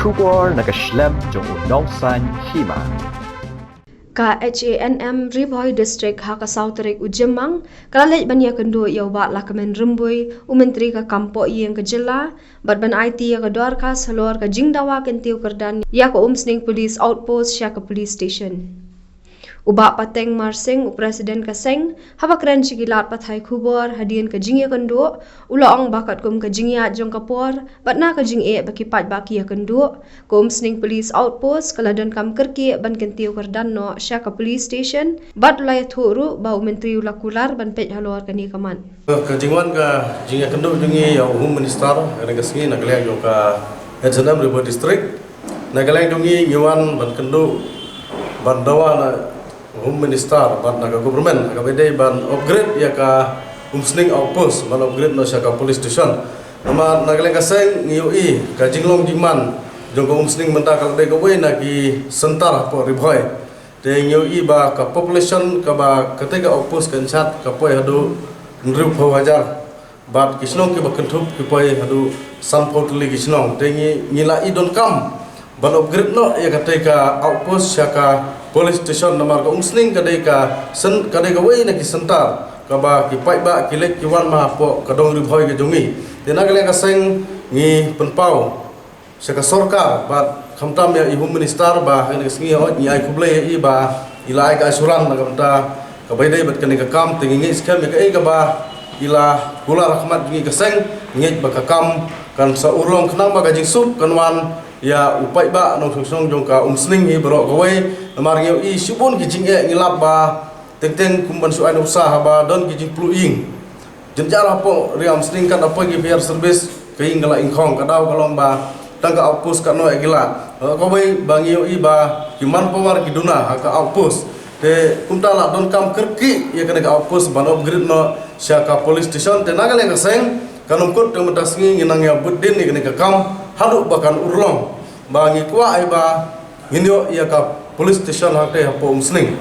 Kubor nakaslem jong unongsan hima. Ka HANM Riboy District haka Sauterik Ujemang kalalej banya kendo yawa lakamen rembui umentri ka kampo yang kejela bat ban IT ya ka Dwarka salor ka jingdawa kentiu kerdan ya ka umsning police outpost ya ka police station. Uba pateng marsing presiden kaseng haba keren sigilat pathai khubor hadian ka jingya kendo ulaong bakat kum ka jingya jong kapor bat na ka jing baki pat baki ya kendo kum sning police outpost kaladon kam kerki ban kentiu kerdan no sya ka police station bat ulaya thuru ba menteri ulakular ban pej halor kani kaman ka jingwan ka jingya kendo jungi ya home minister ka singi na kaleng yo ka HANM Riboy District na kaleng jungi ngiwan ban kendo ban dawa na Home Minister ban naga government aga bedai ban upgrade ya ka umsning outpost ban upgrade no ka police station nama nagaleng kaseng ngiui ka jinglong jingman jong ka umsning menta ka de gawai na ki sentar po Riboy de ngiui ba ka population ka ba katega outpost kan chat ka poi hadu nriu pho hajar bat kisnong ki ba kentup ki poi hadu sanpot li kisnong de ngila I don kam ban upgrade no ya katega outpost ya ka police station namar ka umsning kadai ka sen kadai ka wei na ki sentar ka ba ki pai ba ki lek ki wan ma po ka dong Riboy ka jungi dena ka seng ngi penpau sa ka sarkar ba khamtam ya I home minister ba ni singi ho ni ai kuble I ba ilai ka asuran na kamta ka bai dai bat ka ni ka kam tingi ngi skam ka ai ka ba ila gula rahmat ngi ka seng ngi ba ka kam kan sa urlong khnang ba ka jing sup kan wan ya upai ba nong song jong ka umsning I bro ka wei namar ngeu I subun ki jing ngilap ba teng kumban su ai usaha ba don ki jing pluing jenjar apa riam sning kan apa ki biar service ke ingala ingkhong ka daw kalong ba tangka outpost ka no egila ka wei ba ngeu I ba ki man pawar ki duna ka outpost te kumta la don kam kerki ya kana ka outpost ban upgrade no sya ka police station te nagal yang seng kanum kut te metasngi nginang ya buddin ni kana ka kam hadu bakan urlong ba ngi kwa ai ba nginyo ya ka police station hakte hapo umsning